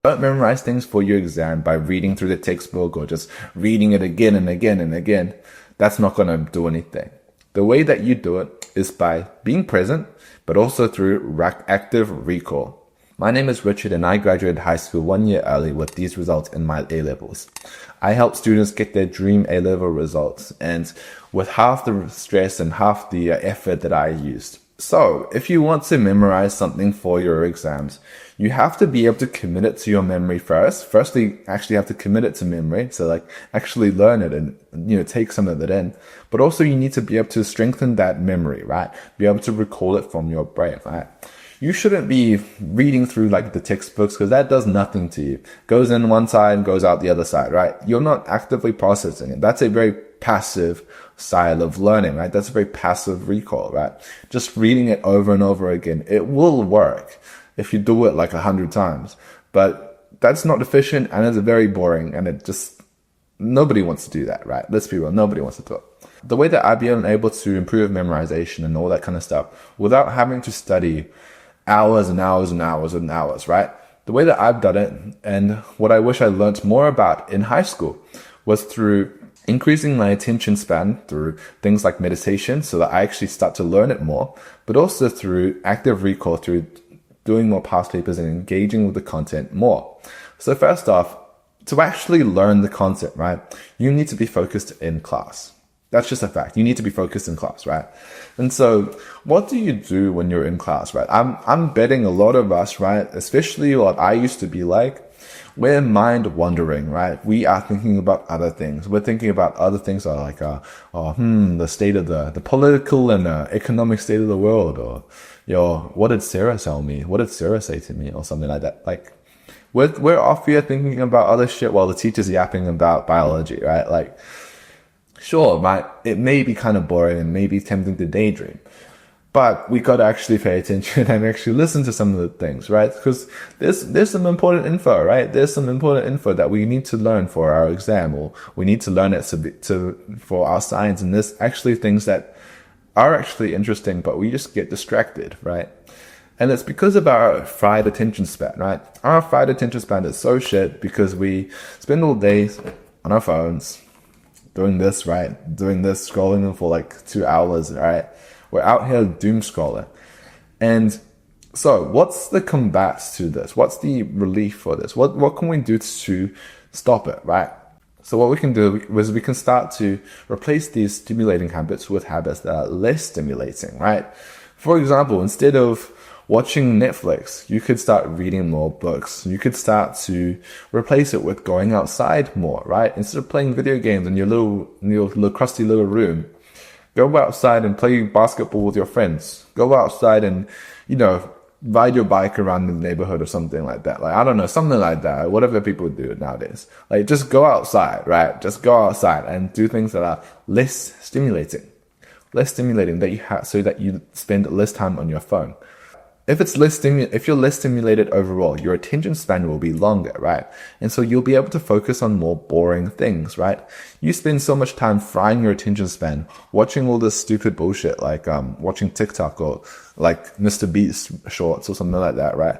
Don't memorize things for your exam by reading through the textbook or just reading it again and again and again. That's not going to do anything. The way that you do it is by being present, but also through active recall. My name is Richard and I graduated high school 1 year early with these results in my A-levels. I help students get their dream A-level results and with half the stress and half the effort that I used. So, if you want to memorize something for your exams, you have to be able to commit it to your memory first. Firstly, actually have to commit it to memory. So actually learn it and, take some of it in. But also you need to be able to strengthen that memory, right? Be able to recall it from your brain, right? You shouldn't be reading through the textbooks because that does nothing to you. Goes in one side and goes out the other side, right? You're not actively processing it. That's a very passive style of learning, right? That's a very passive recall, right? Just reading it over and over again. It will work if you do it 100 times, but that's not efficient and it's very boring and nobody wants to do that, right? Let's be real. Nobody wants to do it. The way that I've been able to improve memorization and all that kind of stuff without having to study hours and hours and hours and hours, right? The way that I've done it and what I wish I learned more about in high school was through increasing my attention span through things like meditation so that I actually start to learn it more, but also through active recall, through doing more past papers and engaging with the content more. So first off, to actually learn the content, right, you need to be focused in class. That's just a fact. You need to be focused in class, right? And so what do you do when you're in class, right? I'm betting a lot of us, right, especially what I used to be like, we're mind wandering, right? We are thinking about other things. We're thinking about other things like, the state of the political and economic state of the world, or, what did Sarah tell me? What did Sarah say to me? Or something like that. We're off here thinking about other shit while the teacher's yapping about biology, right? Sure, right? It may be kind of boring and maybe tempting to daydream, but we got to actually pay attention and actually listen to some of the things, right? Because there's some important info, right? There's some important info that we need to learn for our exam, or we need to learn it for our science. And there's actually things that are actually interesting, but we just get distracted, right? And it's because of our fried attention span, right? Our fried attention span is so shit because we spend all day on our phones, doing this, right? Doing this, scrolling for 2 hours, right? We're out here doom scrolling. And so what's the combat to this? What's the relief for this? What can we do to stop it, right? So what we can do is we can start to replace these stimulating habits with habits that are less stimulating, right? For example, instead of watching Netflix, you could start reading more books. You could start to replace it with going outside more, right? Instead of playing video games in your little crusty little room, go outside and play basketball with your friends. Go outside and, ride your bike around the neighborhood or something like that. I don't know, something like that. Whatever people do nowadays. Just go outside, right? Just go outside and do things that are less stimulating that you have, so that you spend less time on your phone. If you're less stimulated overall, your attention span will be longer, right? And so you'll be able to focus on more boring things, right? You spend so much time frying your attention span, watching all this stupid bullshit, watching TikTok or Mr. Beast shorts or something like that, right?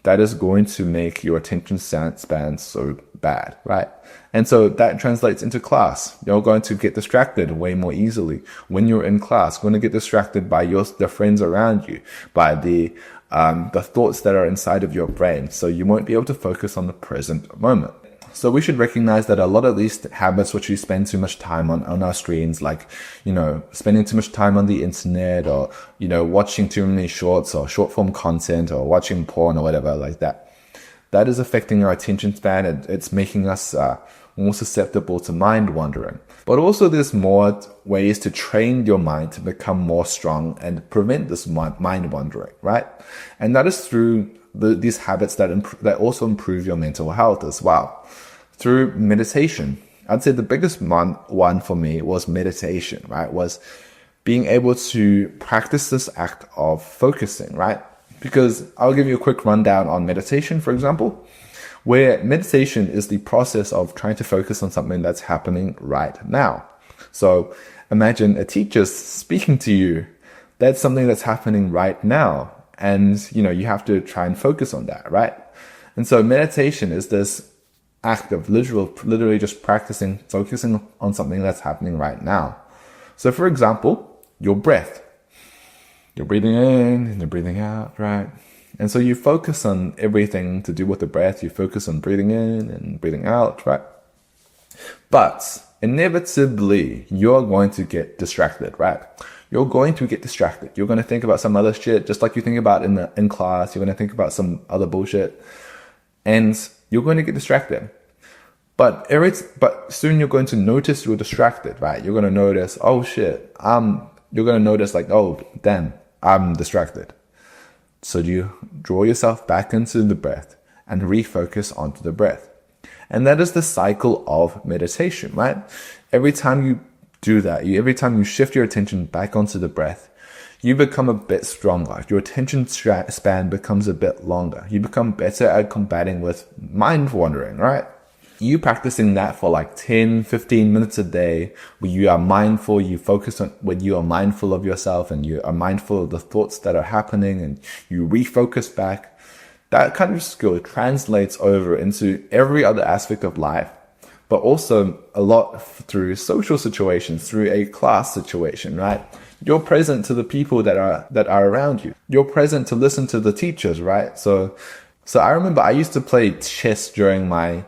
That is going to make your attention span so bad, right? And so that translates into class. You're going to get distracted way more easily when you're in class. You're going to get distracted by the friends around you, by the thoughts that are inside of your brain. So you won't be able to focus on the present moment. So we should recognize that a lot of these habits which we spend too much time on our screens, spending too much time on the internet, or, watching too many shorts or short form content, or watching porn or whatever like that, that is affecting our attention span. It's making us more susceptible to mind wandering. But also there's more ways to train your mind to become more strong and prevent this mind wandering, right? And that is through these habits that also improve your mental health as well. Through meditation. I'd say the biggest one for me was meditation, right? Was being able to practice this act of focusing, right? Because I'll give you a quick rundown on meditation, for example, where meditation is the process of trying to focus on something that's happening right now. So imagine a teacher speaking to you. That's something that's happening right now. And, you have to try and focus on that, right? And so meditation is this act of literally just practicing, focusing on something that's happening right now. So for example, your breath. You're breathing in and you're breathing out, right? And so you focus on everything to do with the breath. You focus on breathing in and breathing out, right? But inevitably, you're going to get distracted, right? You're going to get distracted. You're going to think about some other shit, just like you think about in class. You're going to think about some other bullshit, and you're going to get distracted. But soon you're going to notice you're distracted, right? You're going to notice, oh shit, you're going to notice like, oh damn, I'm distracted. So you draw yourself back into the breath and refocus onto the breath. And that is the cycle of meditation, right? Every time you do that, every time you shift your attention back onto the breath, you become a bit stronger. Your attention span becomes a bit longer. You become better at combating with mind wandering, right? You practicing that for like 10, 15 minutes a day, where you are mindful, you focus on when you are mindful of yourself and you are mindful of the thoughts that are happening and you refocus back. That kind of skill translates over into every other aspect of life, but also a lot through social situations, through a class situation, right? You're present to the people that are around you. You're present to listen to the teachers, right? So I remember I used to play chess during my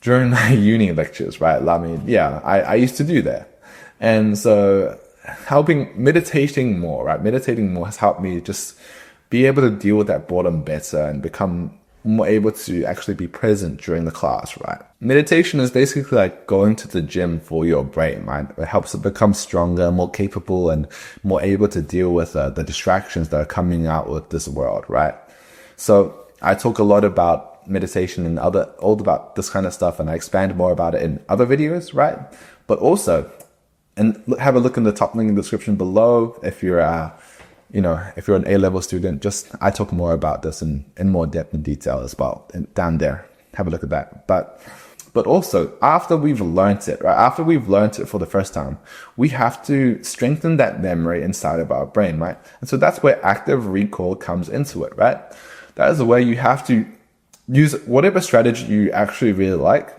uni lectures, right? I mean, yeah, I used to do that. And so meditating more, right? Meditating more has helped me just be able to deal with that boredom better and become more able to actually be present during the class, right? Meditation is basically like going to the gym for your brain, right? It helps it become stronger, more capable, and more able to deal with the distractions that are coming out with this world, right? So I talk a lot about meditation and all about this kind of stuff, and I expand more about it in other videos, right? But also, and have a look in the top link in the description below if you're if you're an A-level student. I talk more about this in more depth and detail as well, and down there, have a look at that. But also, after we've learned it, right? After we've learned it for the first time, we have to strengthen that memory inside of our brain, right? And so that's where active recall comes into it, right? That is the way you have to use whatever strategy you actually really like.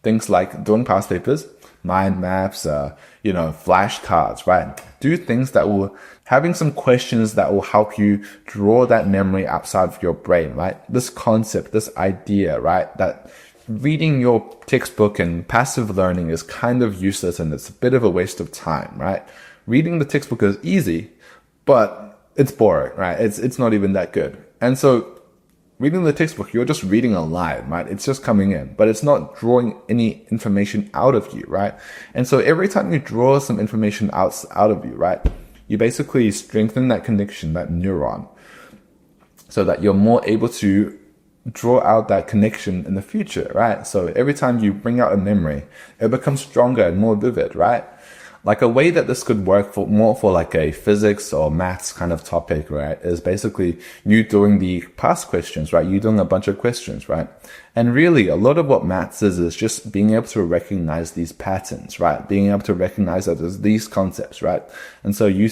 Things like doing past papers, mind maps, flashcards, right? Do things that will, having some questions that will help you draw that memory outside of your brain, right? This concept, this idea, right? That reading your textbook and passive learning is kind of useless and it's a bit of a waste of time, right? Reading the textbook is easy, but it's boring, right? It's not even that good. And so reading the textbook, you're just reading a line, right? It's just coming in, but it's not drawing any information out of you, right? And so every time you draw some information out of you, right, you basically strengthen that connection, that neuron, so that you're more able to draw out that connection in the future, right? So every time you bring out a memory, it becomes stronger and more vivid, right? Like a way that this could work for like a physics or maths kind of topic, right, is basically you doing the past questions, right? You doing a bunch of questions, right? And really a lot of what maths is just being able to recognize these patterns, right? Being able to recognize that there's these concepts, right? And so you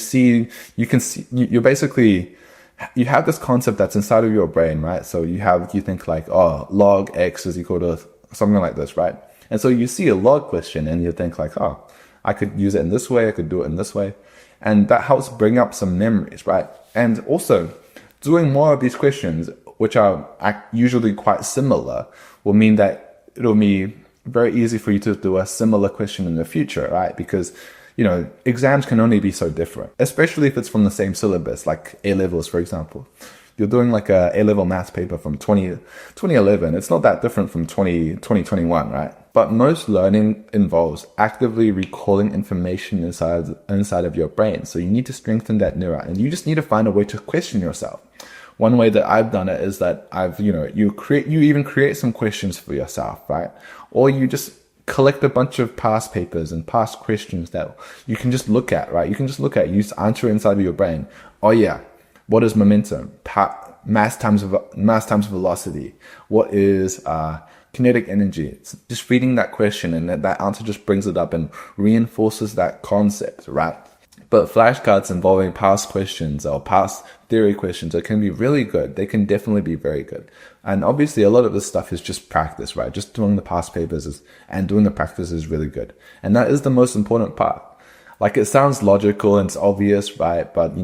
have this concept that's inside of your brain, right? So you think like, oh, log x is equal to something like this, right? And so you see a log question and you think like, oh, I could use it in this way, I could do it in this way. And that helps bring up some memories, right? And also, doing more of these questions, which are usually quite similar, will mean that it'll be very easy for you to do a similar question in the future, right? Because, exams can only be so different, especially if it's from the same syllabus, like A-levels, for example. You're doing like a A-level maths paper from 2011. It's not that different from 2021, right? But most learning involves actively recalling information inside of your brain. So you need to strengthen that neuron, and you just need to find a way to question yourself. One way that I've done it is that you even create some questions for yourself, right? Or you just collect a bunch of past papers and past questions that you can just look at, right? You can just look at, you just answer inside of your brain. Oh yeah, what is momentum? Mass times velocity. What is kinetic energy? It's just reading that question, and that answer just brings it up and reinforces that concept, right? But flashcards involving past questions or past theory questions, it can be really good. They can definitely be very good. And obviously a lot of this stuff is just practice, right? Just doing the past papers and doing the practice is really good. And that is the most important part. Like, it sounds logical and it's obvious, right? But,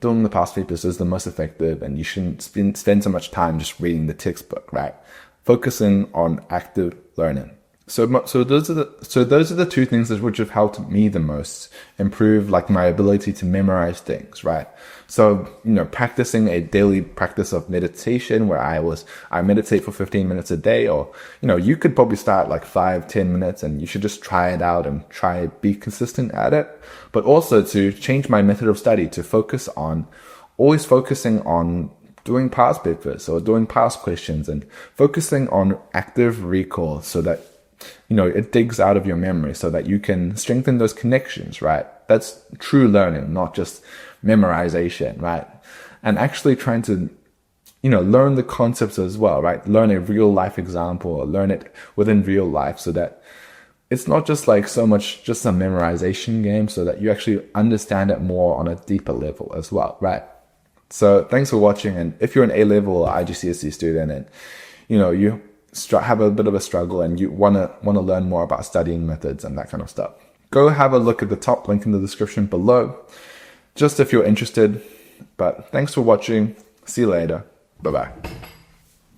doing the past papers is the most effective, and you shouldn't spend so much time just reading the textbook, right? Focusing on active learning. So those are the two things which have helped me the most improve, like, my ability to memorize things, right? So, practicing a daily practice of meditation where I meditate for 15 minutes a day, or, you could probably start like 5-10 minutes, and you should just try it out and be consistent at it. But also to change my method of study to always focusing on doing past papers or doing past questions, and focusing on active recall so that it digs out of your memory so that you can strengthen those connections, right? That's true learning, not just memorization, right? And actually trying to, learn the concepts as well, right? Learn a real life example, or learn it within real life, so that it's not just like so much just a memorization game, so that you actually understand it more on a deeper level as well, right? So thanks for watching. And if you're an A-level or IGCSE student and, you have a bit of a struggle and you want to learn more about studying methods and that kind of stuff, go have a look at the top link in the description below, just if you're interested. But thanks for watching. See you later. Bye-bye.